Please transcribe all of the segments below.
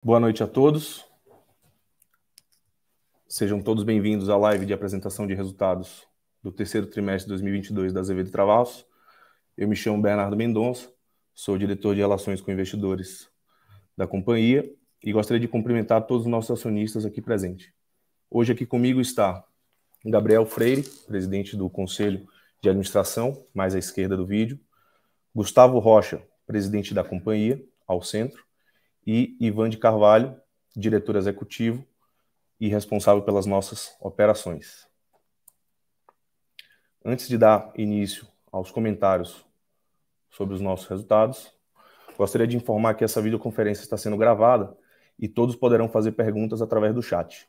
Boa noite a todos. Sejam todos bem-vindos à live de apresentação de resultados do terceiro trimestre de 2022 da Azevedo Travassos. Eu me chamo Bernardo Mendonça, sou diretor de Relações com Investidores da companhia e gostaria de cumprimentar todos os nossos acionistas aqui presentes. Hoje aqui comigo está Gabriel Freire, presidente do Conselho de Administração, mais à esquerda do vídeo, Gustavo Rocha, presidente da companhia, ao centro, e Ivan de Carvalho, diretor executivo e responsável pelas nossas operações. Antes de dar início aos comentários sobre os nossos resultados, gostaria de informar que essa videoconferência está sendo gravada e todos poderão fazer perguntas através do chat.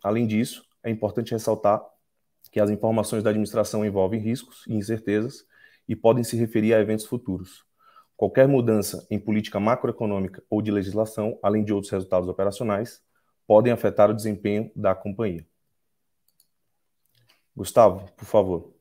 Além disso, é importante ressaltar que as informações da administração envolvem riscos e incertezas e podem se referir a eventos futuros. Qualquer mudança em política macroeconômica ou de legislação, além de outros resultados operacionais, podem afetar o desempenho da companhia. Gustavo, por favor.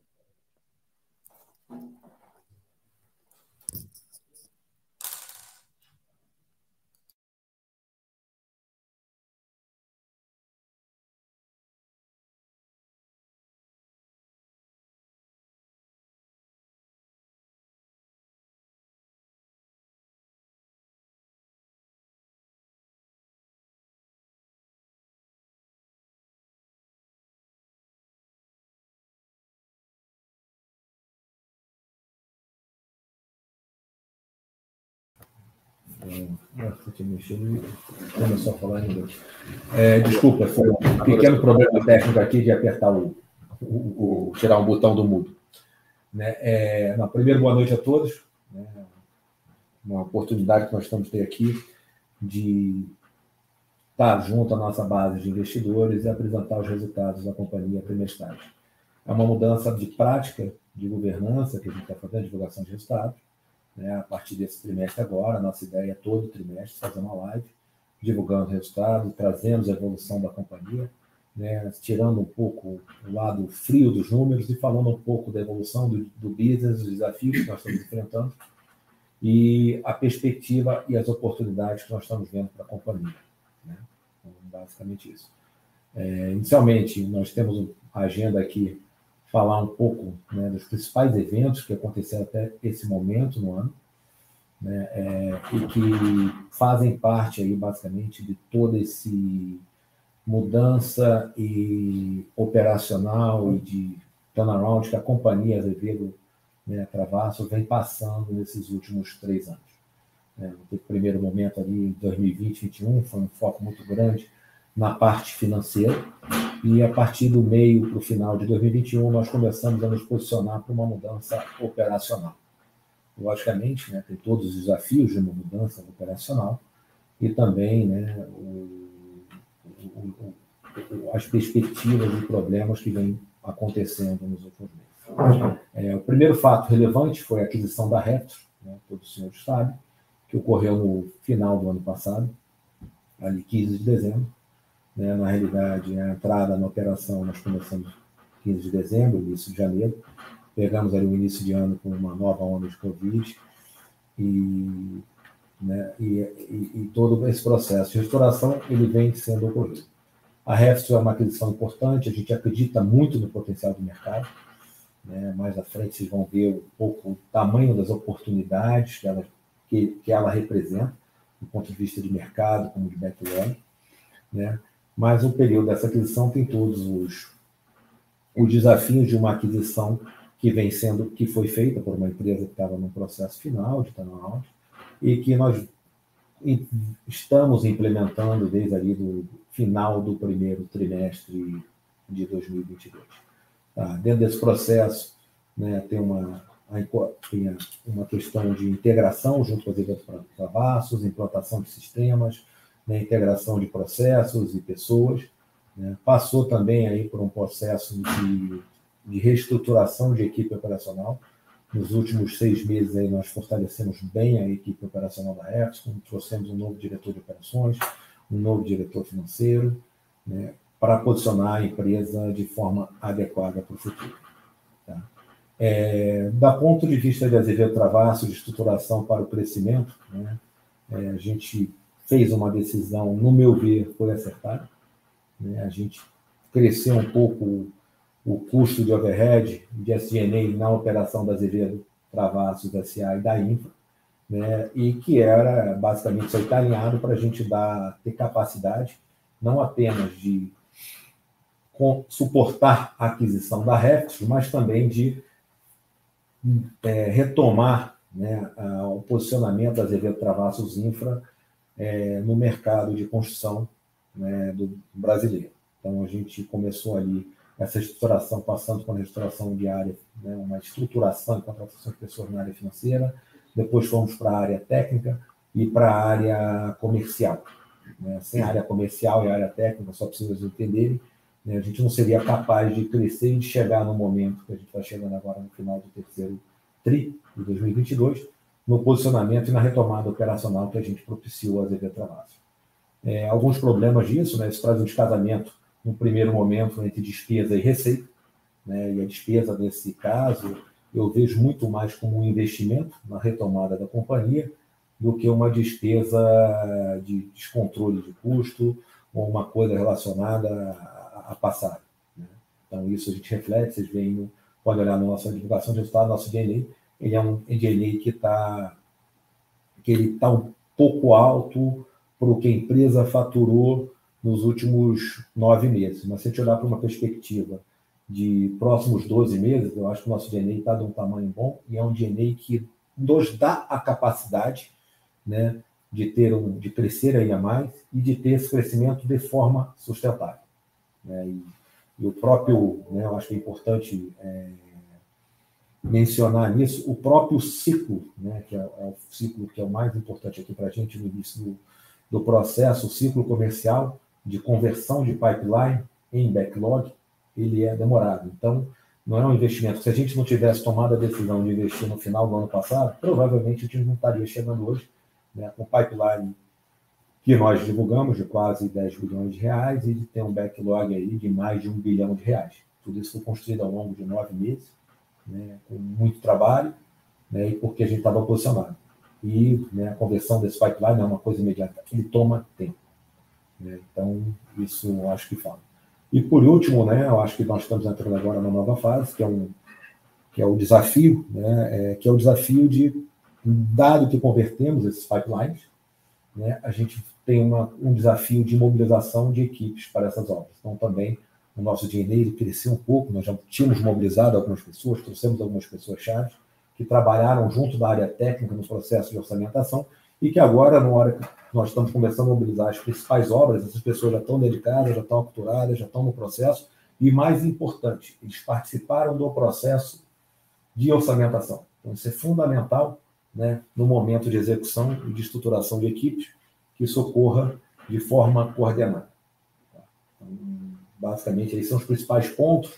Começou a falar em inglês. Desculpa, foi um pequeno problema técnico aqui de apertar tirar um botão do mudo. Primeiro, boa noite a todos. Uma oportunidade que nós estamos tendo aqui de estar junto à nossa base de investidores e apresentar os resultados da companhia trimestrais. É uma mudança de prática de governança que a gente está fazendo, divulgação de resultados. A partir desse trimestre agora, a nossa ideia é todo trimestre fazer uma live, divulgando o resultado, trazendo a evolução da companhia, tirando um pouco o lado frio dos números e falando um pouco da evolução do business, dos desafios que nós estamos enfrentando e a perspectiva e as oportunidades que nós estamos vendo para a companhia. Então, basicamente isso. Inicialmente, nós temos a agenda aqui, falar um pouco dos principais eventos que aconteceram até esse momento no ano, e que fazem parte aí, basicamente, de toda essa mudança e operacional e de turnaround que a companhia Azevedo Travassos vem passando nesses últimos 3 anos. No primeiro momento ali, em 2020, 2021, foi um foco muito grande na parte financeira, e a partir do meio para o final de 2021, nós começamos a nos posicionar para uma mudança operacional. Logicamente, tem todos os desafios de uma mudança operacional e também as perspectivas e problemas que vêm acontecendo nos últimos meses. O primeiro fato relevante foi a aquisição da Reptor, todos os senhores sabem, que ocorreu no final do ano passado, ali 15 de dezembro. Na realidade, a entrada na operação nós começamos 15 de dezembro, início de janeiro. Pegamos ali o início de ano com uma nova onda de Covid e todo esse processo de restauração ele vem sendo ocorrido. A Reptor é uma aquisição importante, a gente acredita muito no potencial do mercado. Mais à frente vocês vão ver um pouco o tamanho das oportunidades que ela representa, do ponto de vista de mercado, como de backlog. Mas o período dessa aquisição tem todos os desafios de uma aquisição que foi feita por uma empresa que estava no processo final de turnaround e que nós estamos implementando desde ali do final do primeiro trimestre de 2022. Dentro desse processo, tem uma questão de integração junto com as Azevedo Travassos, implantação de sistemas, integração de processos e pessoas. Passou também aí por um processo de reestruturação de equipe operacional. Nos últimos 6 meses aí nós fortalecemos bem a equipe operacional da Reptor, trouxemos um novo diretor de operações, um novo diretor financeiro, para posicionar a empresa de forma adequada para o futuro. Da ponto de vista de Azevedo Travassos, de estruturação para o crescimento, a gente fez uma decisão, no meu ver, foi acertada, né? A gente cresceu um pouco o custo de overhead, de SG&A na operação da Azevedo Travassos S.A. e da Infra, né? E que era basicamente isso aí está alinhado para a gente ter capacidade não apenas de suportar a aquisição da Reflex, mas também de retomar, né, o posicionamento da Azevedo Travassos Infra no mercado de construção, né, do brasileiro. Então, a gente começou ali essa estruturação, passando por uma estruturação de área, né, uma estruturação e contratação de pessoas na área financeira, depois fomos para a área técnica e para a área comercial. Né? Sem a área comercial e a área técnica, só para vocês entenderem, né, a gente não seria capaz de crescer e de chegar no momento que a gente está chegando agora no final do terceiro TRI de 2022, no posicionamento e na retomada operacional que a gente propiciou a Azevedo Travassos. Alguns problemas disso, né, isso traz um descasamento no primeiro momento entre despesa e receita, né, e a despesa, nesse caso, eu vejo muito mais como um investimento na retomada da companhia do que uma despesa de descontrole de custo ou uma coisa relacionada a passado. Né? Então, isso a gente reflete, vocês veem, podem olhar na nossa divulgação de resultado, nosso D&A, ele é um D&A que ele está um pouco alto para o que a empresa faturou nos últimos 9 meses. Mas se a gente olhar para uma perspectiva de próximos 12 meses, eu acho que o nosso D&A está de um tamanho bom e é um D&A que nos dá a capacidade, né, de crescer ainda mais e de ter esse crescimento de forma sustentável. Né? E o próprio, né, eu acho que é importante mencionar nisso, o próprio ciclo, né, que é o ciclo que é o mais importante aqui para a gente no início do processo, o ciclo comercial de conversão de pipeline em backlog, ele é demorado. Então, não é um investimento. Se a gente não tivesse tomado a decisão de investir no final do ano passado, provavelmente a gente não estaria chegando hoje, né, com o pipeline que nós divulgamos de quase 10 bilhões de reais e de ter um backlog aí de mais de 1 bilhão de reais. Tudo isso foi construído ao longo de 9 meses, né, com muito trabalho, né, e porque a gente estava posicionado. E, né, a conversão desse pipeline é uma coisa imediata, ele toma tempo. Né, então, isso eu acho que fala. E, por último, né, eu acho que nós estamos entrando agora numa nova fase, que é o desafio, né, que é o desafio de, dado que convertemos esses pipelines, né, a gente tem um desafio de mobilização de equipes para essas obras. Então, também, o nosso D&A cresceu um pouco, nós já tínhamos mobilizado algumas pessoas, trouxemos algumas pessoas-chave que trabalharam junto da área técnica no processo de orçamentação e que agora, na hora que nós estamos começando a mobilizar as principais obras, essas pessoas já estão dedicadas, já estão aculturadas, já estão no processo e, mais importante, eles participaram do processo de orçamentação. Então, isso é fundamental, né, no momento de execução e de estruturação de equipes, que isso ocorra de forma coordenada. Então, basicamente, esses são os principais pontos,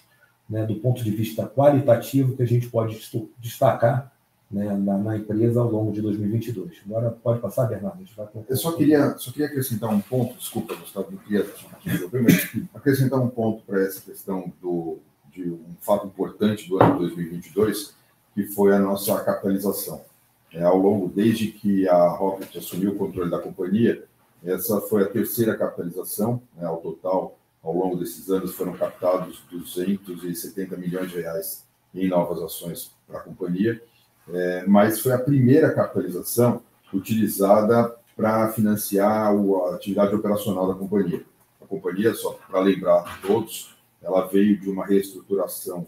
né, do ponto de vista qualitativo que a gente pode destacar, né, na empresa ao longo de 2022. Agora, pode passar, Bernardo? Eu só queria acrescentar um ponto, desculpa, Gustavo, não queria mas acrescentar um ponto para essa questão de um fato importante do ano de 2022, que foi a nossa capitalização. Ao longo, desde que a Rocket assumiu o controle da companhia, essa foi a terceira capitalização, né, ao total, ao longo desses anos, foram captados 270 milhões de reais em novas ações para a companhia, mas foi a primeira capitalização utilizada para financiar a atividade operacional da companhia. A companhia, só para lembrar a todos, ela veio de uma reestruturação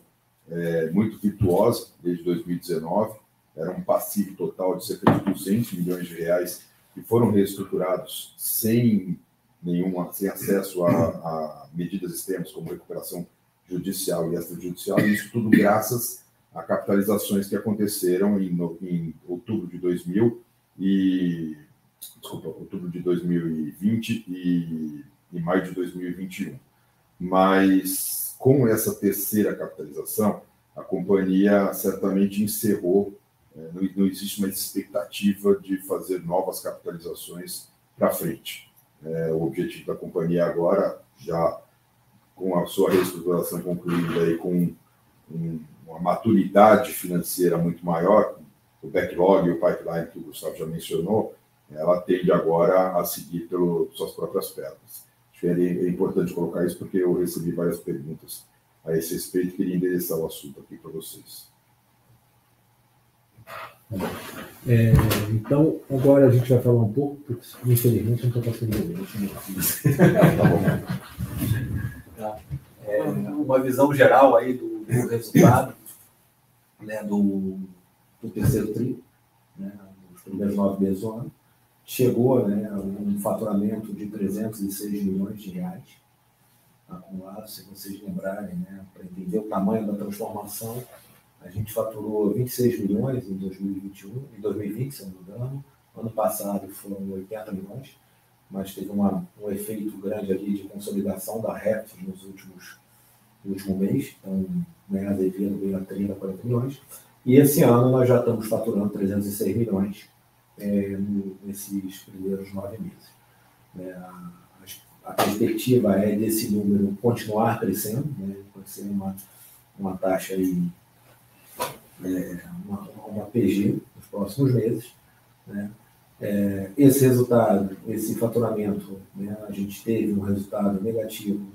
muito virtuosa desde 2019, era um passivo total de cerca de 200 milhões de reais que foram reestruturados sem acesso a medidas externas como recuperação judicial e extrajudicial, e isso tudo graças a capitalizações que aconteceram em outubro de 2020 e maio de 2021. Mas com essa terceira capitalização, a companhia certamente encerrou, não existe uma expectativa de fazer novas capitalizações para frente. O objetivo da companhia agora, já com a sua reestruturação concluída e com uma maturidade financeira muito maior, o backlog e o pipeline que o Gustavo já mencionou, ela tende agora a seguir pelas suas próprias pernas. Acho que é importante colocar isso, porque eu recebi várias perguntas a esse respeito e queria endereçar o assunto aqui para vocês. Então, agora a gente vai falar um pouco, porque infelizmente não estou conseguindo ver. Uma visão geral aí do resultado, né, do terceiro tri, né, dos primeiros 9 meses do ano, chegou, né, a um faturamento de 306 milhões de reais acumulado, se vocês lembrarem, né, para entender o tamanho da transformação. A gente faturou 26 milhões em 2021, em 2020, se não me engano. Ano passado foram 80 milhões, mas teve um efeito grande ali de consolidação da Repsol no último mês. Então, né, a Azevedo veio a 30, 40 milhões. E esse ano nós já estamos faturando 306 milhões nesses primeiros 9 meses. A perspectiva é desse número continuar crescendo, né, pode ser uma taxa aí, uma PG nos próximos meses, né? Esse resultado, esse faturamento, né, a gente teve um resultado negativo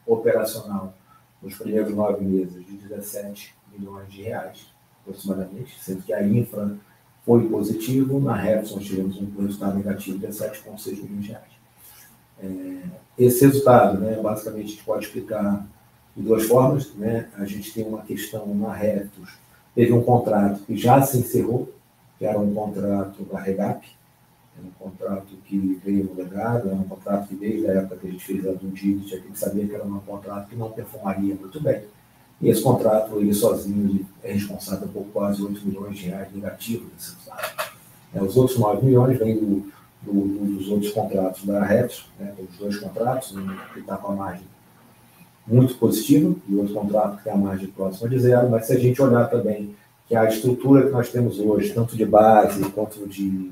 operacional nos primeiros 9 meses de 17 milhões de reais, aproximadamente, sendo que a infra foi positivo, na Repsol nós tivemos um resultado negativo de 7,6 milhões de reais. Esse resultado, né, basicamente, a gente pode explicar de duas formas, né? A gente tem uma questão na Repsol, teve um contrato que já se encerrou, que era um contrato da Regap, era um contrato que veio no legado, era um contrato que desde a época que a gente fez a due diligence, a gente sabia que era um contrato que não performaria muito bem. E esse contrato, ele sozinho, é responsável por quase 8 milhões de reais negativos desse resultado. Os outros 9 milhões vêm dos outros contratos da Repsol, né, os 2 contratos, um que está com a margem muito positiva e outro contrato que tem a margem próxima de zero, mas se a gente olhar também que a estrutura que nós temos hoje, tanto de base quanto de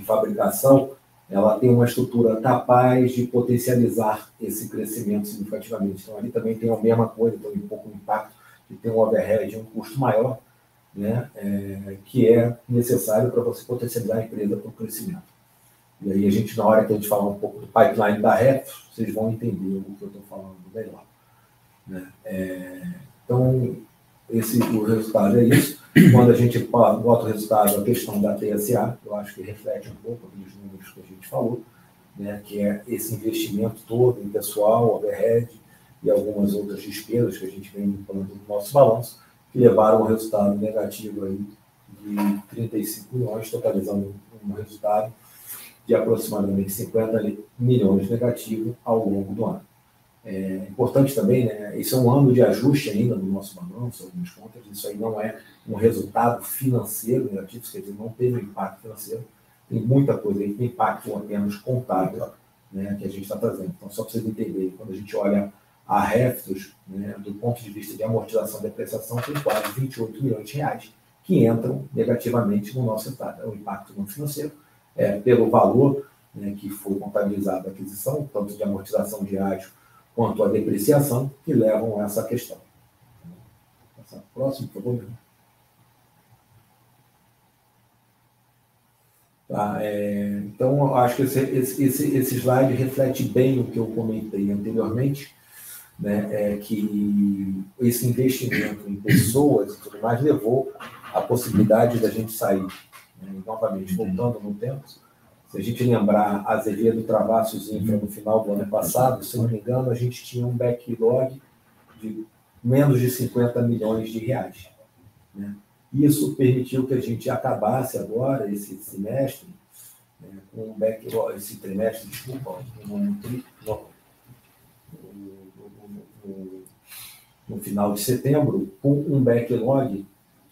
fabricação, ela tem uma estrutura capaz de potencializar esse crescimento significativamente. Então, ali também tem a mesma coisa, tem um pouco de impacto de ter um overhead, um custo maior, né, que é necessário para você potencializar a empresa para o crescimento. E aí, na hora que a gente falar um pouco do pipeline da Repsol, vocês vão entender o que eu estou falando melhor, né? Então, o resultado é isso. Quando a gente bota o resultado, a questão da TSA, eu acho que reflete um pouco dos números que a gente falou, né, que é esse investimento todo em pessoal, overhead e algumas outras despesas que a gente vem limpando no nosso balanço, que levaram ao resultado negativo aí de 35 milhões, totalizando um resultado de aproximadamente 50 milhões negativo ao longo do ano. É importante também, né, esse é um ano de ajuste ainda no nosso balanço, algumas contas, isso aí não é um resultado financeiro negativo, quer dizer, não teve um impacto financeiro, tem muita coisa aí, tem impacto apenas contábil, né, que a gente está trazendo. Então, só para vocês entenderem, quando a gente olha a Repsol, né, do ponto de vista de amortização e depreciação, tem quase 28 milhões de reais que entram negativamente no nosso resultado. É um impacto não financeiro, pelo valor, né, que foi contabilizado a aquisição, tanto de amortização de ágio quanto a depreciação, que levam a essa questão. Próximo, por favor. Tá, então, eu acho que esse slide reflete bem o que eu comentei anteriormente, né, que esse investimento em pessoas e tudo mais levou à possibilidade da gente sair, né, novamente, voltando no tempo. Se a gente lembrar a Azevedo Travassos Infra no final do ano passado, se não me engano, a gente tinha um backlog de menos de 50 milhões de reais, né? Isso permitiu que a gente acabasse agora, esse semestre, né, com um backlog, esse trimestre, desculpa, no final de setembro, com um backlog,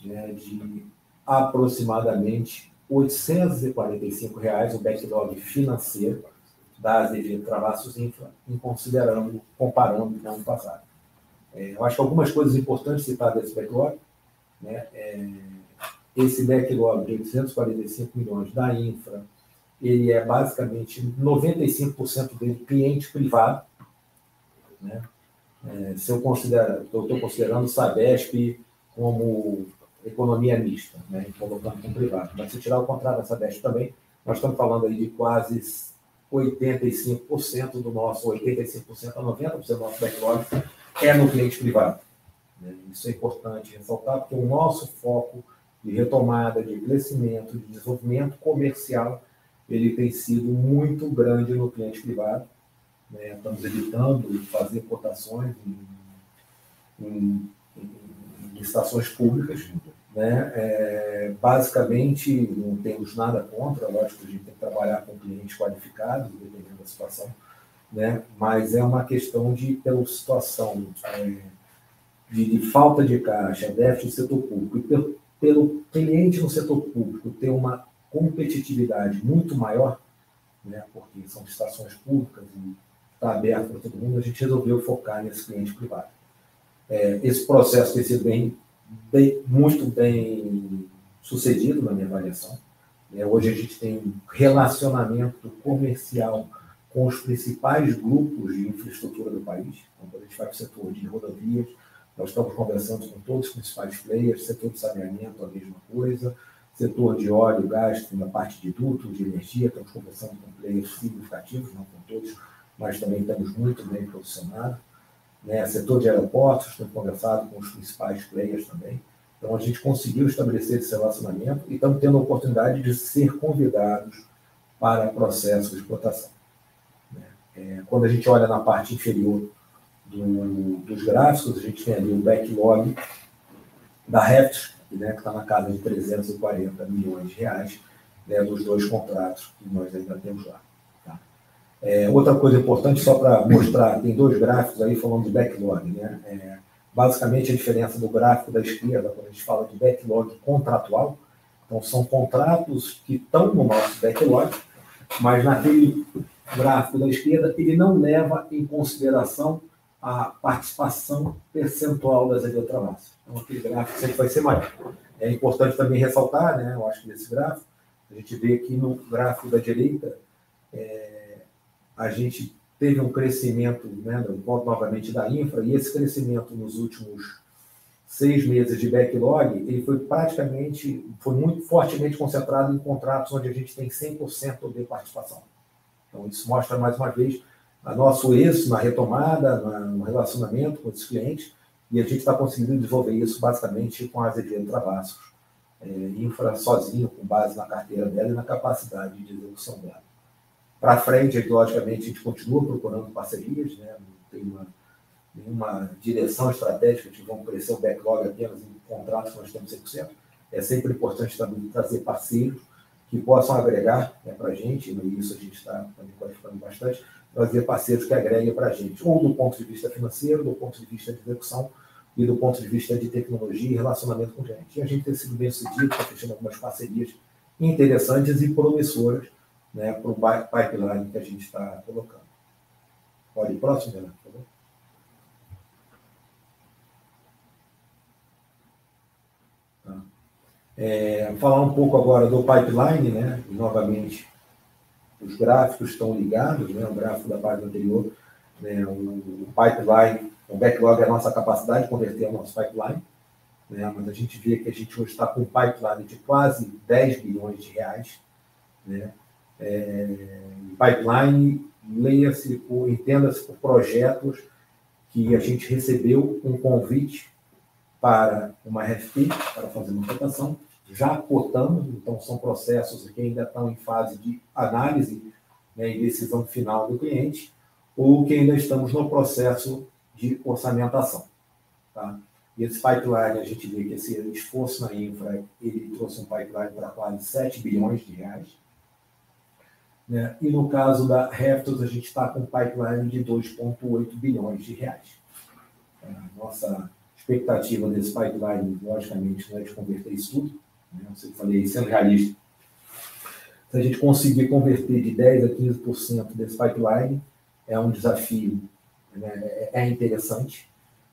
né, de aproximadamente R$ 845 o backlog financeiro da Azevedo Travassos Infra, comparando com o ano passado. Eu acho que algumas coisas importantes citar desse backlog, né, esse backlog de 845 milhões da Infra, ele é basicamente 95% dele cliente privado, né? Se eu estou considerando o Sabesp como economia mista, né, colocando com o privado. Mas se tirar o contrato da Sabesp também, nós estamos falando aí de quase 85% do nosso, 85% a 90% do nosso backlog é no cliente privado. Né? Isso é importante ressaltar, porque o nosso foco de retomada, de crescimento, de desenvolvimento comercial, ele tem sido muito grande no cliente privado. Né? Estamos evitando fazer cotações em licitações públicas. Né? Basicamente, não temos nada contra, lógico que a gente tem que trabalhar com clientes qualificados, dependendo da situação, né? Mas é uma questão de, pela situação de falta de caixa, déficit do setor público, e pelo cliente no setor público ter uma competitividade muito maior, né? Porque são licitações públicas e está aberto para todo mundo, a gente resolveu focar nesse cliente privado. Esse processo tem sido muito bem sucedido na minha avaliação. Hoje a gente tem um relacionamento comercial com os principais grupos de infraestrutura do país. Então, quando a gente vai para o setor de rodovias, nós estamos conversando com todos os principais players, setor de saneamento, a mesma coisa, setor de óleo, gás, na parte de dutos, de energia, estamos conversando com players significativos, não com todos, mas também estamos muito bem posicionados. Né? Setor de aeroportos, estamos conversando com os principais players também. Então, a gente conseguiu estabelecer esse relacionamento e estamos tendo a oportunidade de ser convidados para processos de cotação. Quando a gente olha na parte inferior dos gráficos, a gente tem ali o backlog da Refts, né, que está na casa de 340 milhões de reais, né, dos 2 contratos que nós ainda temos lá. Tá? Outra coisa importante, só para mostrar, tem 2 gráficos aí falando de backlog. Né? Basicamente, a diferença do gráfico da esquerda, quando a gente fala de backlog contratual, então são contratos que estão no nosso backlog, mas naquele gráfico da esquerda, ele não leva em consideração a participação percentual das Eletrobras. Então, aquele gráfico sempre vai ser maior. É importante também ressaltar, né, eu acho que nesse gráfico, a gente vê aqui no gráfico da direita, a gente teve um crescimento, né, novamente da infra, e esse crescimento nos últimos 6 meses de backlog, ele foi muito fortemente concentrado em contratos onde a gente tem 100% de participação. Então, isso mostra, mais uma vez, o nosso êxito na retomada, no relacionamento com os clientes, e a gente está conseguindo desenvolver isso basicamente com a Azevedo Travassos, infra sozinho, com base na carteira dela e na capacidade de execução dela. Para frente, logicamente, a gente continua procurando parcerias, né? Não tem nenhuma direção estratégica de vamos crescer o backlog apenas em contratos que nós temos 100%. É sempre importante também trazer parceiros que possam agregar, né, para a gente, e isso a gente está também qualificando bastante, trazer parceiros que agreguem para a gente, ou do ponto de vista financeiro, do ponto de vista de execução e do ponto de vista de tecnologia e relacionamento com a gente. E a gente tem sido bem sucedido, está fechando algumas parcerias interessantes e promissoras, né, para o pipeline que a gente está colocando. Pode ir próximo, Renato, por favor. Falar um pouco agora do pipeline, né? E, novamente, os gráficos estão ligados, né? O gráfico da página anterior, né? O pipeline, o backlog é a nossa capacidade de converter o nosso pipeline, né? Mas a gente vê que a gente hoje está com um pipeline de quase 10 bilhões de reais, né? Pipeline, leia-se, entenda-se por projetos que a gente recebeu um convite para uma RFP, para fazer uma cotação, já cotamos, então são processos que ainda estão em fase de análise, né, e decisão final do cliente, ou que ainda estamos no processo de orçamentação. Tá? E esse pipeline, a gente vê que esse esforço na infra, ele trouxe um pipeline para quase 7 bilhões de reais. Né? E no caso da Reftos, a gente está com um pipeline de 2,8 bilhões de reais. A nossa expectativa desse pipeline, logicamente, não é de converter isso tudo, né? Eu falei, sendo realista, se a gente conseguir converter de 10% a 15% desse pipeline, é um desafio, né? É interessante,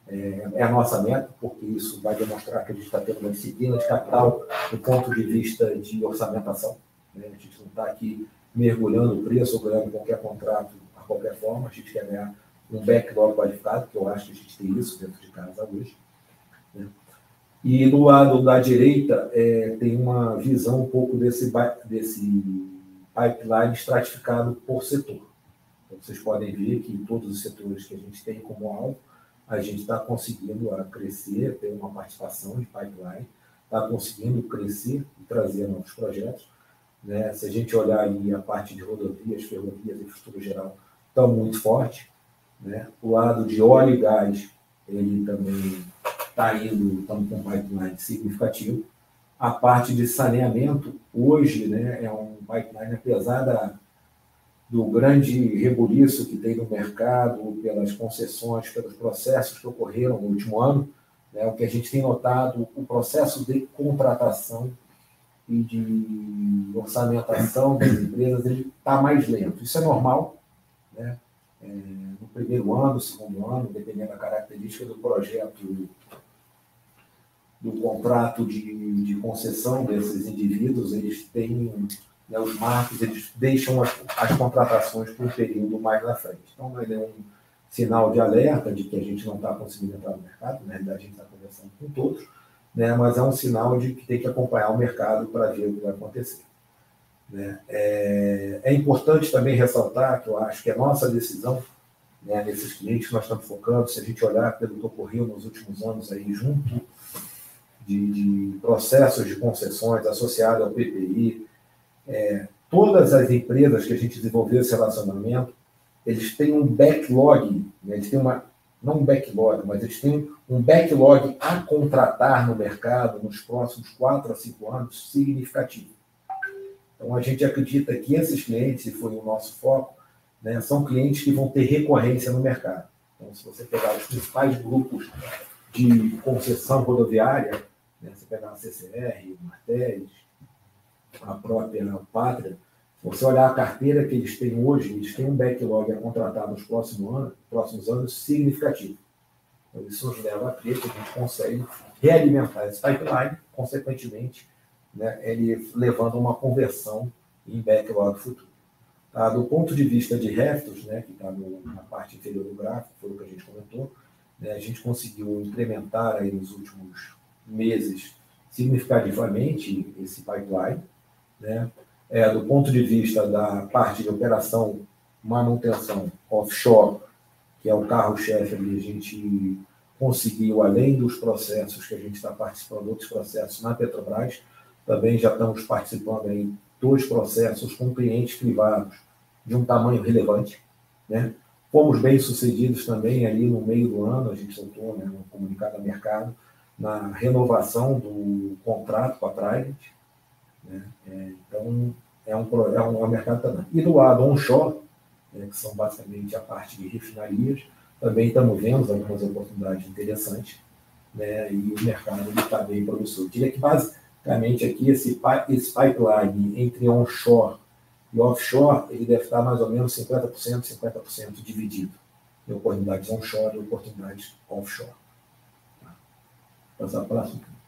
é a nossa meta, porque isso vai demonstrar que a gente está tendo uma disciplina de capital do ponto de vista de orçamentação, né? A gente não está aqui mergulhando o preço ou ganhando qualquer contrato a qualquer forma, a gente quer ganhar um backlog qualificado, que eu acho que a gente tem isso dentro de casa hoje. Né? E do lado da direita tem uma visão um pouco desse pipeline estratificado por setor. Então, vocês podem ver que em todos os setores que a gente tem como alvo, a gente está conseguindo crescer, ter uma participação de pipeline, está conseguindo crescer e trazer novos projetos. Né? Se a gente olhar aí a parte de rodovias, ferrovias, infraestrutura geral, estão muito forte. Né? O lado de óleo e gás, ele também está indo, estamos com um pipeline significativo. A parte de saneamento, hoje, né, é um pipeline, apesar do grande rebuliço que tem no mercado, pelas concessões, pelos processos que ocorreram no último ano, né, o que a gente tem notado, o processo de contratação e de orçamentação das empresas, ele está mais lento. Isso é normal, né? No primeiro ano, segundo ano, dependendo da característica do projeto, do contrato de concessão desses indivíduos, eles têm, né, os marcos, eles deixam as contratações por um período mais na frente. Então, ele é um sinal de alerta de que a gente não está conseguindo entrar no mercado, na realidade, a gente está conversando com todos, né, mas é um sinal de que tem que acompanhar o mercado para ver o que vai acontecer. Né? É importante também ressaltar que eu acho que a nossa decisão, né, nesses clientes que nós estamos focando, se a gente olhar pelo que ocorreu nos últimos anos aí, junto de processos de concessões associados ao PPI, todas as empresas que a gente desenvolveu esse relacionamento, eles têm um backlog, né, eles têm não um backlog, mas eles têm um backlog a contratar no mercado nos próximos 4 a 5 anos significativo. Então, a gente acredita que esses clientes, e foi o nosso foco, né, são clientes que vão ter recorrência no mercado. Então, se você pegar os principais grupos de concessão rodoviária, né, você pegar a CCR, o Martins, a própria Pátria, se você olhar a carteira que eles têm hoje, eles têm um backlog a contratar nos próximos anos significativo. Então, isso nos leva a crer que a gente consegue realimentar esse pipeline, consequentemente, né, ele levando uma conversão em backlog futuro. Tá? Do ponto de vista de reftos, né, que está na parte inferior do gráfico, foi o que a gente comentou, né, a gente conseguiu implementar aí nos últimos meses significativamente esse pipeline. Né? Do ponto de vista da parte de operação, manutenção offshore, que é o carro-chefe ali, a gente conseguiu, além dos processos que a gente está participando, outros processos na Petrobras, também já estamos participando em 2 processos com clientes privados de um tamanho relevante. Né? Fomos bem sucedidos também ali no meio do ano, a gente soltou, né, um comunicado ao mercado, na renovação do contrato com a Trident. Né? Então, é um mercado também. E do lado onshore, que são basicamente a parte de refinarias, também estamos vendo algumas oportunidades interessantes, né? E o mercado está bem promissor. Eu diria que, basicamente, aqui esse pipeline entre onshore e offshore, ele deve estar mais ou menos 50%, 50% dividido. Tem oportunidades onshore e oportunidades offshore. Tá? Passar para a próxima.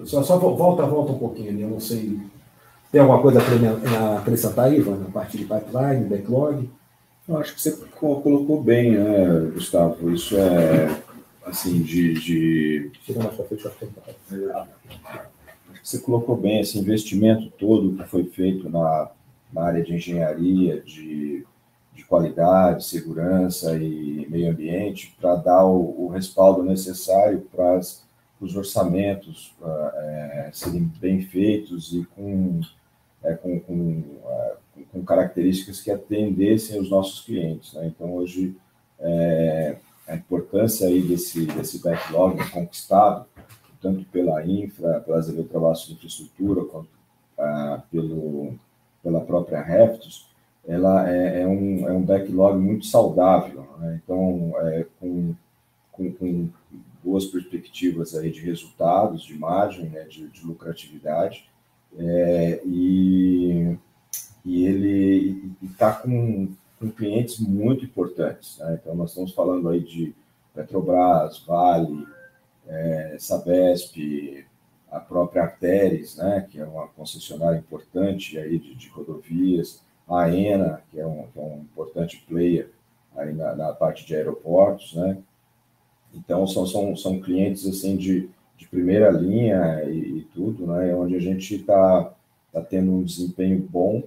Só volta um pouquinho ali, eu não sei. Tem alguma coisa a acrescentar, Ivan, na parte de pipeline, backlog? Eu acho que você colocou bem, né, Gustavo? Isso é, assim, Chega mais para frente, acho que você colocou bem esse investimento todo que foi feito na área de engenharia, de qualidade, segurança e meio ambiente, para dar o respaldo necessário para os orçamentos serem bem feitos e com características que atendessem os nossos clientes. Né? Então, hoje, a importância aí desse backlog conquistado, tanto pela pelas Eletrobras de Infraestrutura, quanto pela própria Reftos, ela é um backlog muito saudável. Né? Então, com boas perspectivas aí de resultados, de margem, né, de lucratividade, e ele está com clientes muito importantes. Né? Então, nós estamos falando aí de Petrobras, Vale, Sabesp, a própria Arteris, né, que é uma concessionária importante aí de rodovias, a AENA, que é um importante player aí na parte de aeroportos, né? Então, são clientes assim, de primeira linha e tudo, né? Onde a gente está tendo um desempenho bom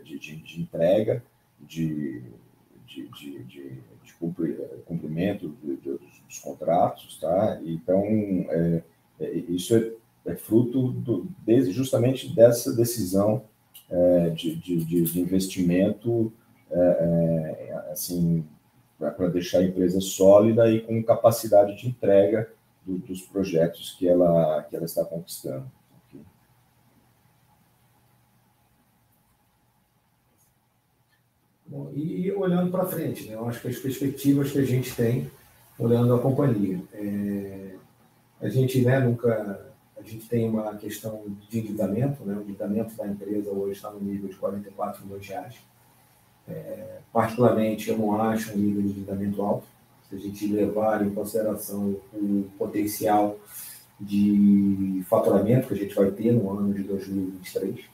de entrega, de cumprimento dos contratos, tá? Então, isso é fruto justamente dessa decisão de investimento, assim, para deixar a empresa sólida e com capacidade de entrega dos projetos que ela está conquistando. Bom, e olhando para frente, né? Eu acho que as perspectivas que a gente tem, olhando a companhia, a gente, né, a gente tem uma questão de endividamento, né? O endividamento da empresa hoje está no nível de R$44 milhões. Particularmente, eu não acho um nível de endividamento alto, se a gente levar em consideração o potencial de faturamento que a gente vai ter no ano de 2023.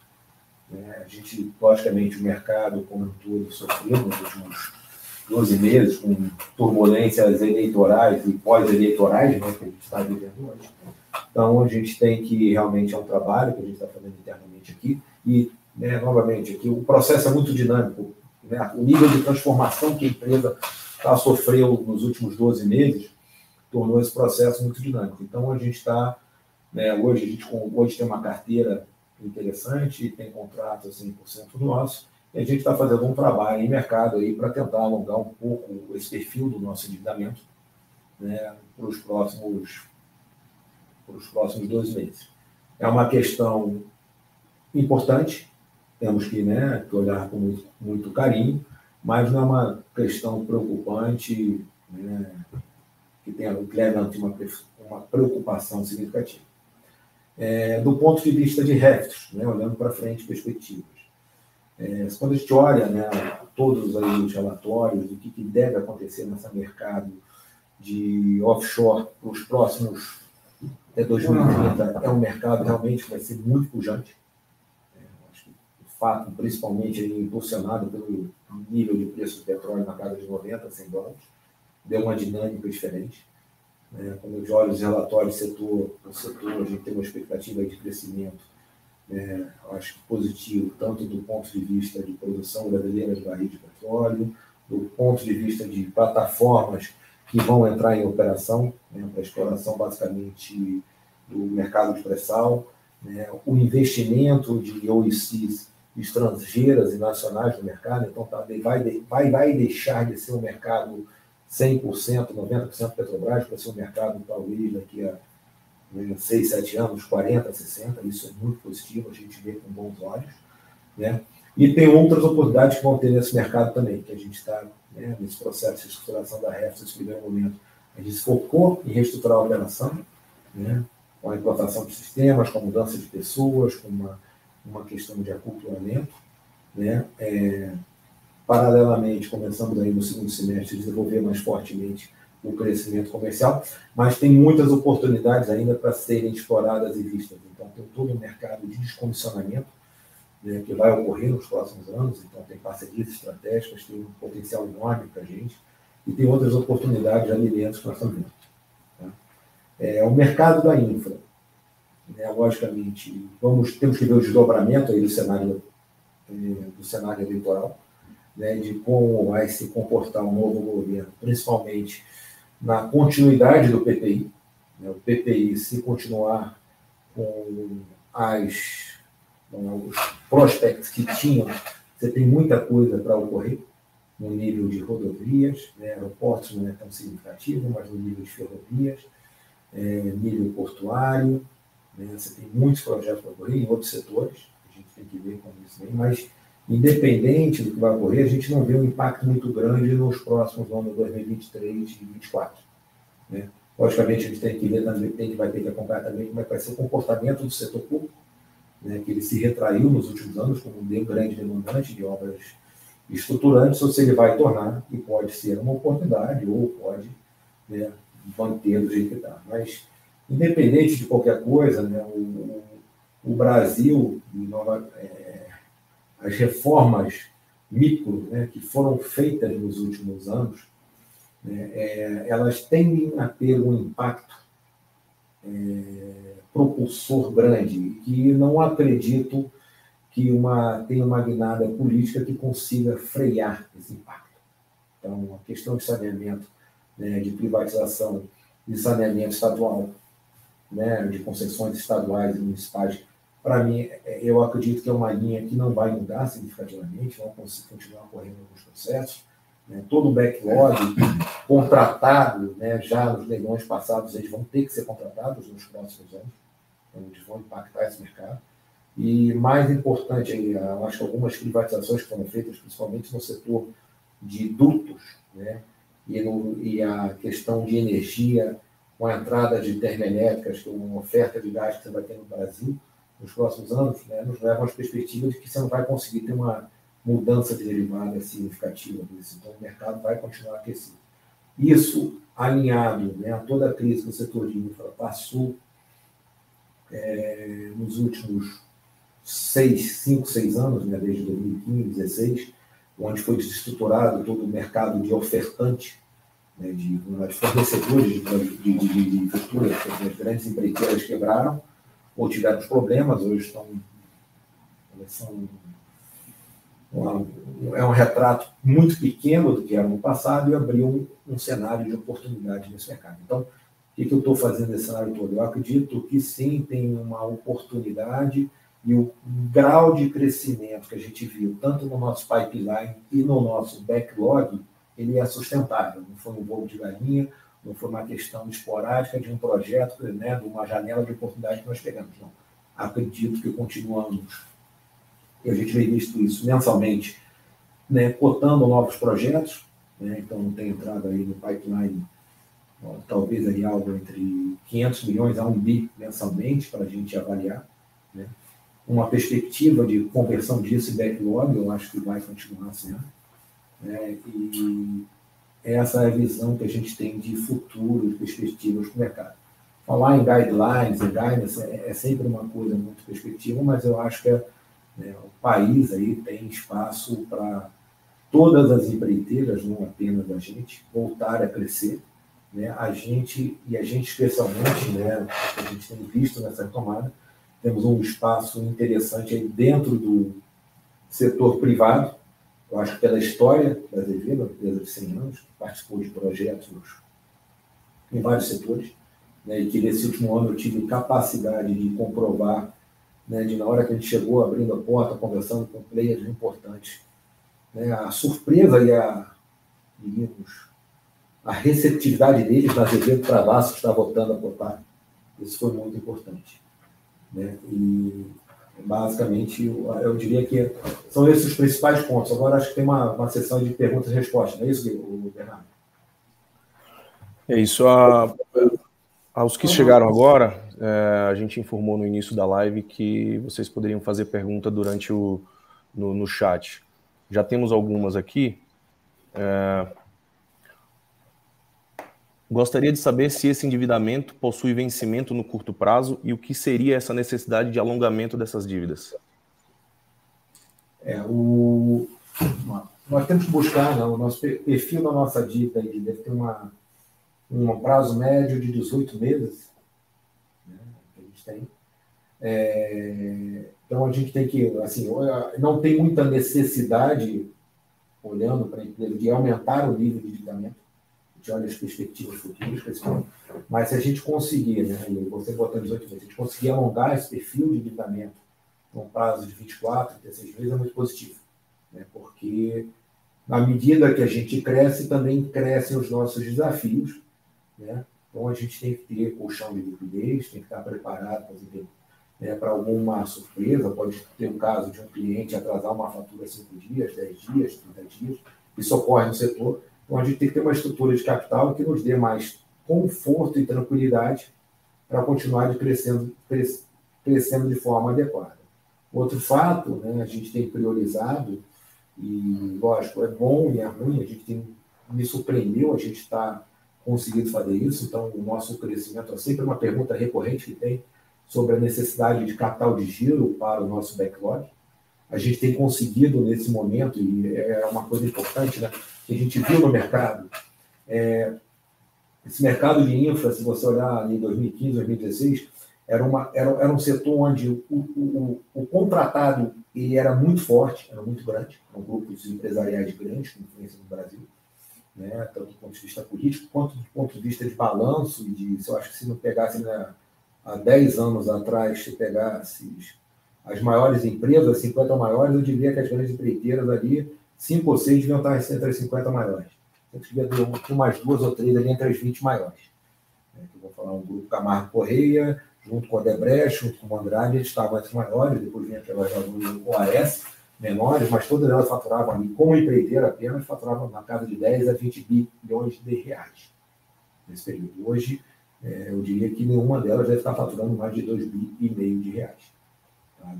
A gente, logicamente, o mercado como um todo sofreu nos últimos 12 meses com turbulências eleitorais e pós-eleitorais, né, que a gente está vivendo hoje. Então, a gente tem que, realmente, é um trabalho que a gente está fazendo internamente aqui e, né, novamente, aqui o processo é muito dinâmico, né? O nível de transformação que a empresa sofreu nos últimos 12 meses tornou esse processo muito dinâmico. Então, a gente está, né, hoje tem uma carteira interessante, tem contrato a 100% nosso, e a gente está fazendo um trabalho em mercado aí para tentar alongar um pouco esse perfil do nosso endividamento, né, para os próximos 12 meses. É uma questão importante, temos que, né, olhar com muito carinho, mas não é uma questão preocupante, né, que leva uma preocupação significativa. Do ponto de vista de reftos, né, olhando para frente, perspectivas. Quando a gente olha, né, todos aí os relatórios do que deve acontecer nesse mercado de offshore para os próximos até 2030, é um mercado realmente que vai ser muito pujante. Acho que o fato, principalmente, aí, impulsionado pelo nível de preço do petróleo na casa de 90, 100 dólares, deu uma dinâmica diferente. Quando eu olho os relatórios setor, a gente tem uma expectativa de crescimento, acho que positivo, tanto do ponto de vista de produção brasileira de barris de petróleo, do ponto de vista de plataformas que vão entrar em operação, né, para exploração basicamente do mercado de pré-sal, né, o investimento de OECs estrangeiras e nacionais no mercado, então vai deixar de ser um mercado 100%, 90% Petrobras, para ser um mercado, talvez, daqui a 6, 7 anos, 40, 60, isso é muito positivo, a gente vê com bons olhos, né? E tem outras oportunidades que vão ter nesse mercado também, que a gente está, né, nesse processo de estruturação da REF, nesse primeiro momento. A gente se focou em reestruturar a operação, né, com a implantação de sistemas, com a mudança de pessoas, com uma questão de aculturamento, né? Paralelamente, começamos aí no segundo semestre a desenvolver mais fortemente o crescimento comercial, mas tem muitas oportunidades ainda para serem exploradas e vistas. Então, tem todo um mercado de descomissionamento, né, que vai ocorrer nos próximos anos, então tem parcerias estratégicas, tem um potencial enorme para a gente, e tem outras oportunidades de alimentos que nós estamos vendo. Tá? O mercado da infra, né, logicamente, temos que ver o desdobramento aí do cenário eleitoral, né, de como vai se comportar o novo governo, principalmente na continuidade do PPI. Né, o PPI, se continuar com os prospects que tinham, você tem muita coisa para ocorrer no nível de rodovias, né, aeroportos não é tão significativo, mas no nível de ferrovias, nível portuário, né, você tem muitos projetos para ocorrer em outros setores, a gente tem que ver como isso vem, mas independente do que vai ocorrer, a gente não vê um impacto muito grande nos próximos anos 2023 e 2024. Né? Logicamente, a gente tem que ver também, vai ter que acompanhar também como vai ser o comportamento do setor público, né, que ele se retraiu nos últimos anos como um grande demandante de obras estruturantes, ou se ele vai tornar, e pode ser uma oportunidade, ou pode, né, manter do jeito que está. Mas, independente de qualquer coisa, né, o Brasil, as reformas micro, né, que foram feitas nos últimos anos, né, elas tendem a ter um impacto propulsor grande, que não acredito que tenha uma guinada política que consiga frear esse impacto. Então, a questão de saneamento, né, de privatização de saneamento estadual, né, de concessões estaduais e municipais, para mim, eu acredito que é uma linha que não vai mudar significativamente, vão continuar correndo alguns processos. Né, todo o backlog contratado, né, já nos leilões passados, eles vão ter que ser contratados nos próximos anos, então eles vão impactar esse mercado. E mais importante, eu acho que algumas privatizações que foram feitas, principalmente no setor de dutos, né, e a questão de energia, com a entrada de termoelétricas, que é uma oferta de gás que você vai ter no Brasil nos próximos anos, né, nos levam às perspectivas de que você não vai conseguir ter uma mudança de derivada significativa disso. Então, o mercado vai continuar aquecido. Isso, alinhado, né, a toda a crise que o setor de infra passou nos últimos 5, 6 anos, né, desde 2015, 2016, onde foi desestruturado todo o mercado de ofertante, né, de fornecedores de infraestrutura, as grandes empreiteiras quebraram ou tiveram os problemas, hoje é um retrato muito pequeno do que era no passado e abriu um cenário de oportunidade nesse mercado. Então, o que eu estou fazendo nesse cenário todo? Eu acredito que sim, tem uma oportunidade e o grau de crescimento que a gente viu, tanto no nosso pipeline e no nosso backlog, ele é sustentável. Não foi um voo de galinha, não foi uma questão esporádica de um projeto, né, de uma janela de oportunidade que nós pegamos. Não. Acredito que continuamos, e a gente vem visto isso mensalmente, né, cotando novos projetos, né, então não tem entrado aí no pipeline, talvez aí algo entre 500 milhões a 1 bi mensalmente para a gente avaliar, né. Uma perspectiva de conversão disso em backlog, eu acho que vai continuar sendo, né, e essa é a visão que a gente tem de futuro, de perspectivas para o mercado. Falar em guidelines, em guidance, é sempre uma coisa muito perspectiva, mas eu acho que o país aí tem espaço para todas as empreiteiras, não apenas a gente, voltar a crescer. Né? A gente especialmente, né, a gente tem visto nessa retomada, temos um espaço interessante aí dentro do setor privado. Eu acho que pela história da Azevedo, uma empresa de 100 anos, participou de projetos em vários setores, né, e que nesse último ano eu tive capacidade de comprovar, né, de na hora que a gente chegou, abrindo a porta, conversando com players importantes, né, a surpresa e a receptividade deles na Azevedo Travassos que está voltando a cotar. Isso foi muito importante. Né, e basicamente, eu diria que são esses os principais pontos. Agora, acho que tem uma sessão de perguntas e respostas, não é isso, Bernardo? É isso. Aos que chegaram agora, a gente informou no início da live que vocês poderiam fazer pergunta durante no chat. Já temos algumas aqui. Gostaria de saber se esse endividamento possui vencimento no curto prazo e o que seria essa necessidade de alongamento dessas dívidas. Nós temos que buscar, né, o nosso perfil da nossa dívida aí, deve ter um prazo médio de 18 meses, né, que a gente tem. Então, a gente tem que, assim, não tem muita necessidade, olhando para a empresa, de aumentar o nível de endividamento. A gente olha as perspectivas futuras, mas se a gente conseguir, né, você botando 18 meses, se a gente conseguir alongar esse perfil de endividamento num prazo de 24, 36 meses, é muito positivo, né, porque na medida que a gente cresce, também crescem os nossos desafios, né? Então a gente tem que ter colchão de liquidez, tem que estar preparado, por exemplo, né, para alguma surpresa. Pode ter um caso de um cliente atrasar uma fatura 5 dias, 10 dias, 30 dias, isso ocorre no setor. Então a gente tem que ter uma estrutura de capital que nos dê mais conforto e tranquilidade para continuar crescendo de forma adequada. Outro fato, né, a gente tem priorizado, e lógico, é bom e é ruim, me surpreendeu, a gente está conseguindo fazer isso. Então o nosso crescimento é sempre uma pergunta recorrente que tem sobre a necessidade de capital de giro para o nosso backlog. a gente tem conseguido nesse momento, e é uma coisa importante, né, que a gente viu no mercado, esse mercado de infra, se você olhar em 2015, 2016, era um setor onde o contratado ele era muito forte, era muito grande, eram grupos empresariais grandes, com influência no Brasil, né, tanto do ponto de vista político, quanto do ponto de vista de balanço, eu acho que se não pegasse, né, há 10 anos atrás, se pegasse as maiores empresas, as 50 maiores, eu diria que as grandes empreiteiras ali, 5 ou 6 deviam estar entre as 50 maiores. Eu devia ter umas 2 ou 3 ali entre as 20 maiores. Eu vou falar um grupo Camargo Correia, junto com a Odebrecht, junto com o Andrade, eles estavam entre os maiores, depois vinha aquelas OAS, menores, mas todas elas faturavam ali, como empreiteira apenas, faturavam na casa de 10 a 20 bilhões de reais nesse período. Hoje, eu diria que nenhuma delas deve estar faturando mais de 2,5 bilhões de reais.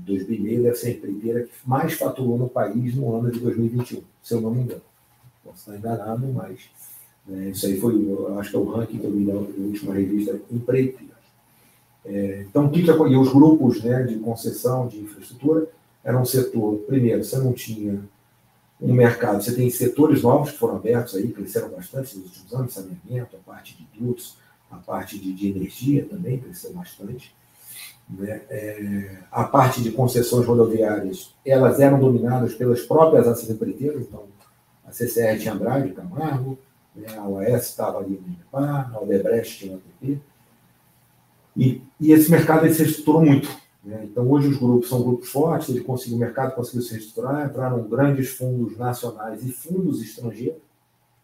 2,5 bilhões deve ser a empreiteira que mais faturou no país no ano de 2021, se eu não me engano. Posso estar enganado, mas isso aí foi, eu acho que é o ranking que eu vi na última revista empreiteira. Então, e os grupos, né, de concessão de infraestrutura era um setor, primeiro, você não tinha um mercado, você tem setores novos que foram abertos aí, cresceram bastante nos últimos anos, saneamento, a parte de dutos, a parte de energia também cresceu bastante. Né? A parte de concessões rodoviárias, elas eram dominadas pelas próprias ações empreiteiras, então a CCR tinha Andrade, Camargo, né? A OAS estava ali no INEPAR, a Odebrecht tinha o ATP, e esse mercado ele se estruturou muito. Né? Então hoje os grupos são grupos fortes, ele conseguiu, o mercado conseguiu se estruturar, entraram grandes fundos nacionais e fundos estrangeiros,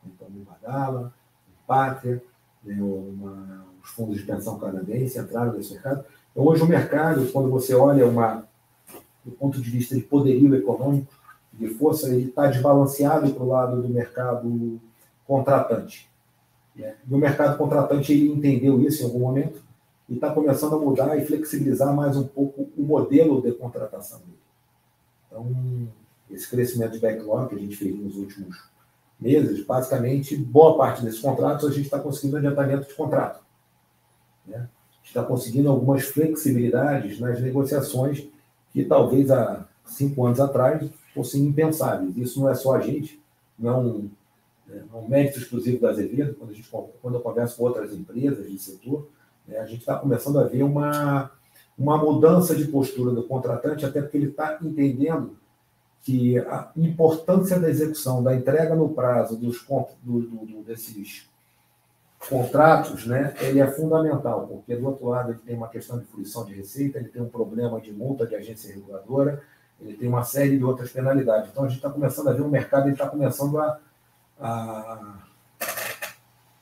então o Badala, o Pátria, né? Os fundos de pensão canadense entraram nesse mercado. Então, hoje o mercado, quando você olha do ponto de vista de poderio econômico, de força, ele está desbalanceado para o lado do mercado contratante. Né? E o mercado contratante ele entendeu isso em algum momento e está começando a mudar e flexibilizar mais um pouco o modelo de contratação dele. Então, esse crescimento de backlog que a gente fez nos últimos meses, basicamente, boa parte desses contratos a gente está conseguindo adiantamento de contrato. Né? Está conseguindo algumas flexibilidades nas negociações que talvez há 5 anos atrás fossem impensáveis. Isso não é só a gente, não é um mérito exclusivo da Azevedo. Quando eu converso com outras empresas de setor, né, a gente está começando a ver uma mudança de postura do contratante, até porque ele está entendendo que a importância da execução, da entrega no prazo desses contratos, né, ele é fundamental, porque do outro lado ele tem uma questão de fruição de receita, ele tem um problema de multa de agência reguladora, ele tem uma série de outras penalidades. Então a gente está começando a ver o mercado, ele está começando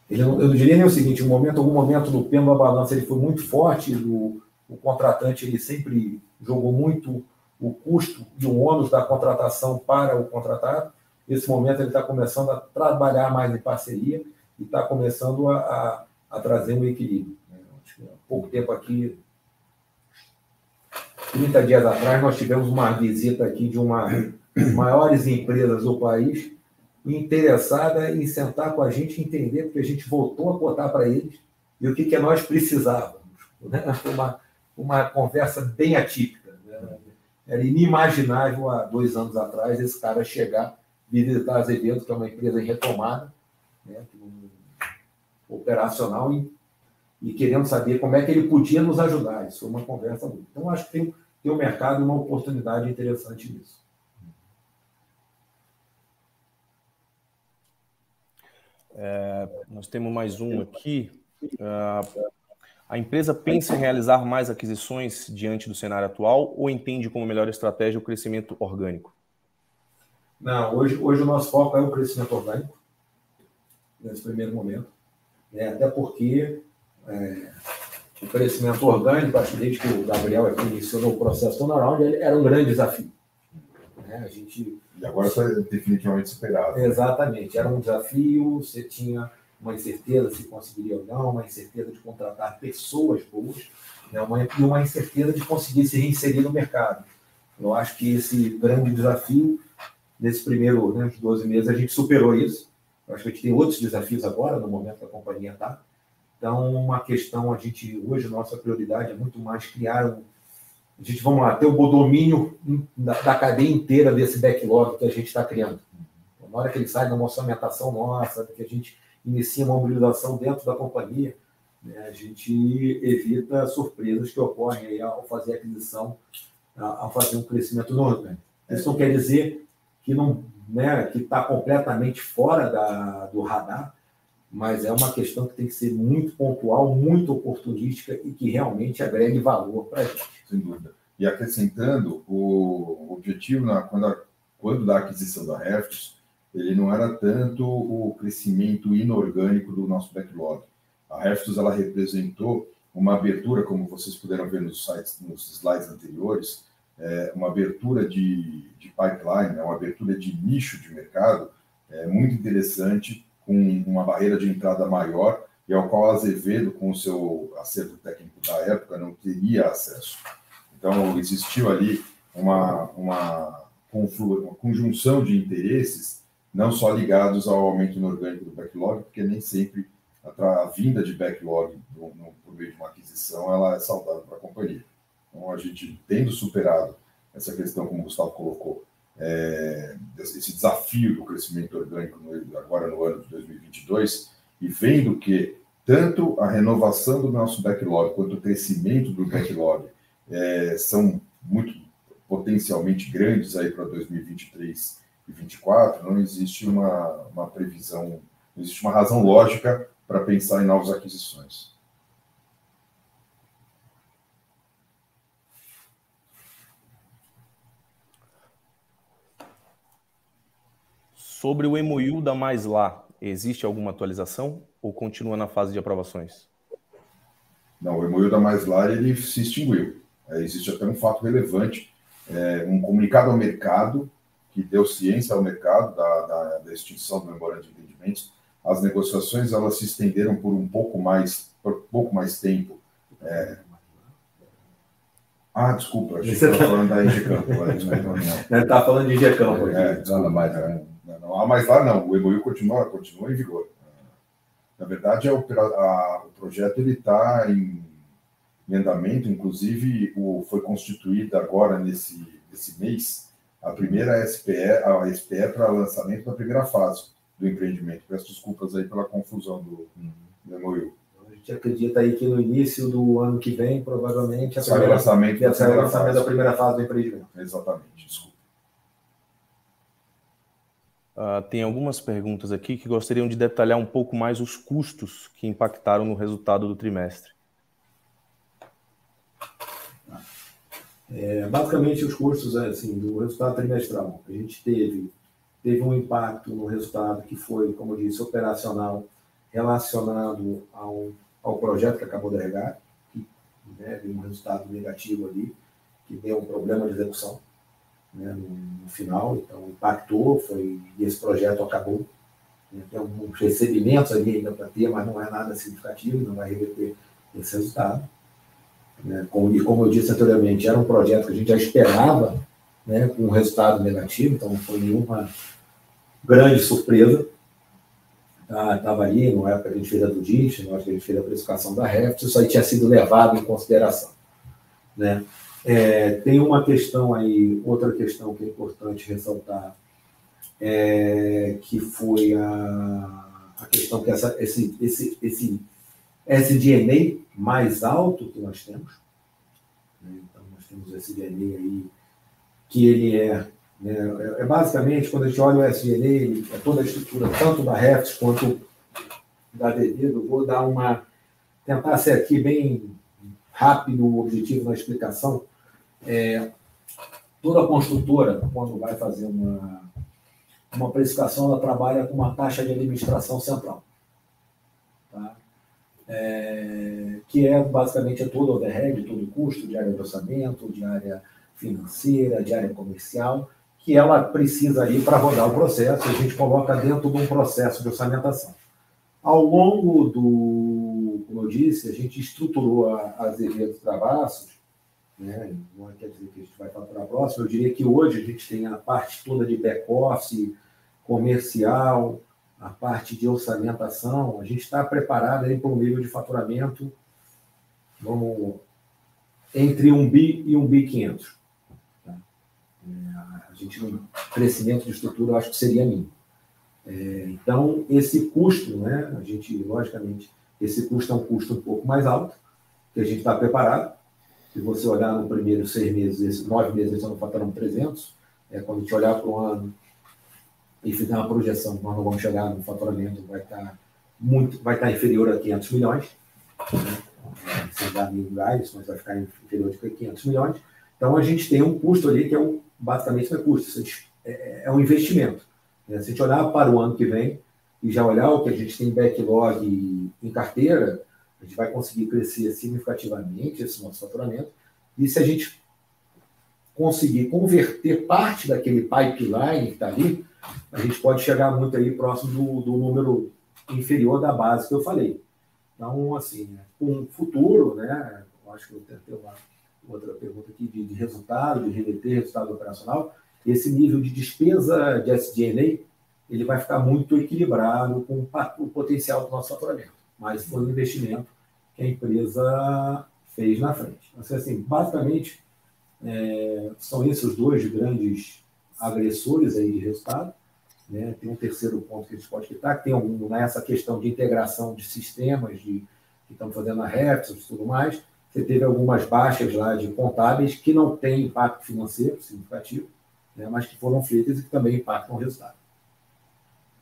eu diria nem o seguinte, algum momento no pêndulo da balança ele foi muito forte, o contratante ele sempre jogou muito o custo e o ônus da contratação para o contratado. Nesse momento ele está começando a trabalhar mais em parceria, e está começando a trazer um equilíbrio. Há pouco tempo aqui, 30 dias atrás, nós tivemos uma visita aqui de uma das maiores empresas do país, interessada em sentar com a gente e entender, porque a gente voltou a cotar para eles e o que nós precisávamos. Né? Foi uma conversa bem atípica. Né? Era inimaginável, há 2 anos atrás, esse cara chegar, visitar a Azevedo, que é uma empresa em retomada, né, operacional, e querendo saber como é que ele podia nos ajudar. Isso foi uma conversa muito. Então, acho que tem um mercado, uma oportunidade interessante nisso. Nós temos mais um aqui. A empresa pensa em realizar mais aquisições diante do cenário atual ou entende como melhor estratégia o crescimento orgânico? Não, hoje o nosso foco é o crescimento orgânico, nesse primeiro momento. Até porque o crescimento orgânico, acho que desde que o Gabriel aqui iniciou o processo turnaround, ele era um grande desafio. E agora está definitivamente superado. Exatamente, era um desafio, você tinha uma incerteza se conseguiria ou não, uma incerteza de contratar pessoas boas, né, e uma incerteza de conseguir se reinserir no mercado. Eu acho que esse grande desafio, nesse primeiro 12 meses, a gente superou isso. Eu acho que a gente tem outros desafios agora, no momento que a companhia está. Então, uma questão, hoje, nossa prioridade é muito mais criar a gente, vamos lá, ter o domínio da cadeia inteira desse backlog que a gente está criando. Na hora que ele sai da orçamentação nossa, que a gente inicia uma mobilização dentro da companhia, né, a gente evita surpresas que ocorrem aí ao fazer a aquisição, ao fazer um crescimento orgânico. Isso não quer dizer que não, né, que está completamente fora do radar, mas é uma questão que tem que ser muito pontual, muito oportunística e que realmente agregue valor para a gente. Sem dúvida. E acrescentando, o objetivo, quando da aquisição da Reftos, ele não era tanto o crescimento inorgânico do nosso backlog. A Reftos, ela representou uma abertura, como vocês puderam ver nos slides anteriores, uma abertura de pipeline, uma abertura de nicho de mercado muito interessante, com uma barreira de entrada maior, e ao qual a Azevedo, com o seu acervo técnico da época, não teria acesso. Então, existiu ali uma conjunção de interesses, não só ligados ao aumento inorgânico do backlog, porque nem sempre a vinda de backlog por meio de uma aquisição ela é saudável para a companhia. Então, a gente, tendo superado essa questão, como o Gustavo colocou, esse desafio do crescimento orgânico agora no ano de 2022, e vendo que tanto a renovação do nosso backlog quanto o crescimento do backlog são muito potencialmente grandes aí para 2023 e 2024, não existe uma previsão, não existe uma razão lógica para pensar em novas aquisições. Sobre o MOU da Mais Lá, existe alguma atualização ou continua na fase de aprovações? Não, o MOU da Mais Lá, ele se extinguiu. Existe até um fato relevante, um comunicado ao mercado, que deu ciência ao mercado da extinção do memorando de entendimentos. As negociações, elas se estenderam por pouco mais tempo. Desculpa, achei que estava falando da Ingecampo. Ele está falando de Ingecampo. A Mais Lá não, o MOU continua em vigor. Na verdade, o projeto está em andamento, inclusive foi constituída agora nesse mês a primeira SPE para lançamento da primeira fase do empreendimento. Peço desculpas aí pela confusão do MOU. A gente acredita aí que no início do ano que vem, provavelmente, sai o lançamento da primeira fase do empreendimento. Exatamente, desculpa. Tem algumas perguntas aqui que gostariam de detalhar um pouco mais os custos que impactaram no resultado do trimestre. Basicamente, os custos assim, do resultado trimestral. A gente teve um impacto no resultado que foi, como eu disse, operacional, relacionado ao projeto que acabou de regar, que deu um resultado negativo ali, que deu um problema de execução, né, no final, então impactou, e esse projeto acabou. Tem alguns recebimentos ali ainda para ter, mas não é nada significativo, não vai reverter esse resultado. Como eu disse anteriormente, era um projeto que a gente já esperava, né, com um resultado negativo, então não foi nenhuma grande surpresa. Estava ali, na época que a gente fez a do DIT, na época que a gente fez a precificação da Reftos, isso aí tinha sido levado em consideração. Né? Tem uma questão aí, outra questão que é importante ressaltar, que foi a questão que esse SG&A mais alto que nós temos, né? Então nós temos o SG&A aí, que ele basicamente, quando a gente olha o SG&A, toda a estrutura, tanto da Reftos quanto da Azevedo. Vou tentar ser aqui bem rápido, objetivo na explicação. Toda construtora, quando vai fazer uma precificação, ela trabalha com uma taxa de administração central. Tá? Que basicamente todo overhead, todo custo de área de orçamento, de área financeira, de área comercial, que ela precisa aí para rodar o processo, a gente coloca dentro de um processo de orçamentação. Ao longo como eu disse, a gente estruturou a Azevedo Travassos, né? Não quer dizer que a gente vai faturar a próxima, eu diria que hoje a gente tem a parte toda de back-office, comercial, a parte de orçamentação, a gente está preparado aí para um nível de faturamento, vamos entre 1 bi e 1 bi 500. Tá? A gente, no crescimento de estrutura, eu acho que seria mínimo. Então, esse custo, né, a gente, logicamente, esse custo é um custo um pouco mais alto, que a gente está preparado. Se você olhar no primeiro 6 meses, 9 meses, nós estamos faturando 300, quando a gente olhar para o ano e fizer uma projeção, nós não vamos chegar no faturamento, vai estar inferior a 500 milhões, né? Sem dar mil reais, mas vai ficar inferior de 500 milhões. Então, a gente tem um custo ali que basicamente não é custo, é um investimento. Se a gente olhar para o ano que vem e já olhar o que a gente tem em backlog em carteira, a gente vai conseguir crescer significativamente esse nosso faturamento. E se a gente conseguir converter parte daquele pipeline que está ali, a gente pode chegar muito aí próximo do número inferior da base que eu falei. Então, assim, com o futuro, né, eu acho que eu tenho uma outra pergunta aqui de resultado, de reverter resultado operacional, esse nível de despesa de SG&A, ele vai ficar muito equilibrado com o potencial do nosso faturamento. Mas foi um investimento que a empresa fez na frente. Então, assim, basicamente, são esses os dois grandes agressores aí de resultado. Né? Tem um terceiro ponto que a gente pode citar, que tem essa questão de integração de sistemas que estão fazendo a Hertz e tudo mais. Você teve algumas baixas lá de contábeis que não têm impacto financeiro significativo, né? Mas que foram feitas e que também impactam o resultado.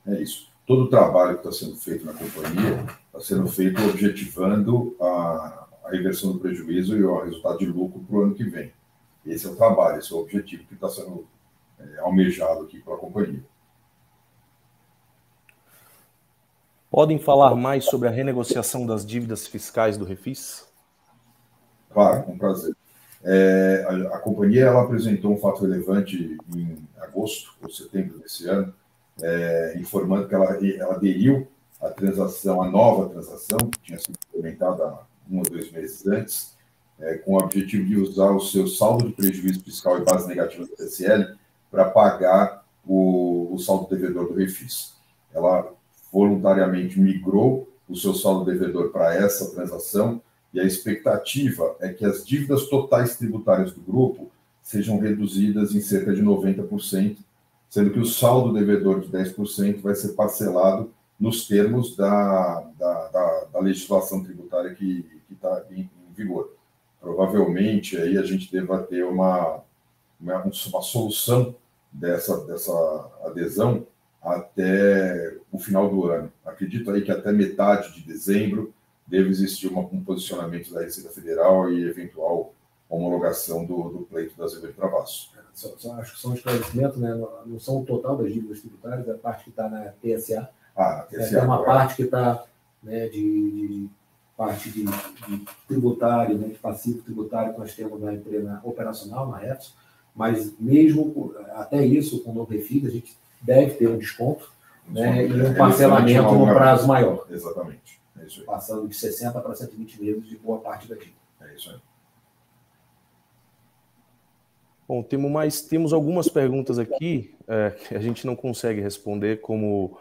É isso. Todo o trabalho que está sendo feito na companhia está sendo feito objetivando a reversão do prejuízo e o resultado de lucro para o ano que vem. Esse é o trabalho, esse é o objetivo que está sendo almejado aqui pela companhia. Podem falar mais sobre a renegociação das dívidas fiscais do Refis? Claro, com prazer. A companhia ela apresentou um fato relevante em agosto ou setembro desse ano, informando que ela aderiu à transação, a nova transação, que tinha sido implementada 1 ou 2 meses antes, com o objetivo de usar o seu saldo de prejuízo fiscal e base negativa do TSL para pagar o saldo devedor do Refis. Ela voluntariamente migrou o seu saldo devedor para essa transação e a expectativa é que as dívidas totais tributárias do grupo sejam reduzidas em cerca de 90%, sendo que o saldo devedor de 10% vai ser parcelado nos termos da legislação tributária que está em vigor. Provavelmente aí a gente deva ter uma solução dessa adesão até o final do ano. Acredito aí que até metade de dezembro deve existir um posicionamento da Receita Federal e eventual homologação do pleito da Azevedo Travassos. Acho que são esclarecimentos, né? Não são o total das dívidas tributárias, é a parte que está na TSA. Na TSA. É uma parte que está, né, de parte de tributário, né, de passivo tributário que nós temos na empresa operacional, na Hertz, mas mesmo até isso, com o novo Refis, a gente deve ter um desconto, né, e um parcelamento no prazo maior. Exatamente. É isso aí. Passando de 60 para 120 meses de boa parte da dívida. É isso aí. Bom, temos algumas perguntas aqui que a gente não consegue responder, como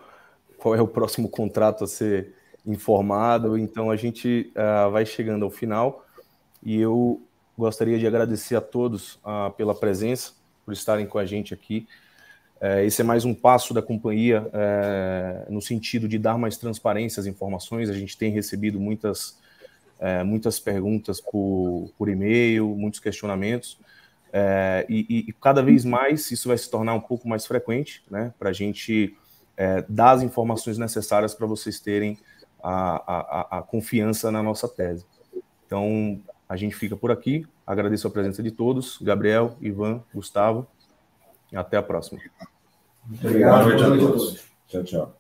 qual é o próximo contrato a ser informado, então a gente vai chegando ao final e eu gostaria de agradecer a todos pela presença, por estarem com a gente aqui. Esse é mais um passo da companhia no sentido de dar mais transparência às informações. A gente tem recebido muitas perguntas por e-mail, muitos questionamentos, e cada vez mais isso vai se tornar um pouco mais frequente, né, para a gente dar as informações necessárias para vocês terem a confiança na nossa tese. Então, a gente fica por aqui. Agradeço a presença de todos. Gabriel, Ivan, Gustavo. Até a próxima. Obrigado. Boa noite a todos. Tchau, tchau.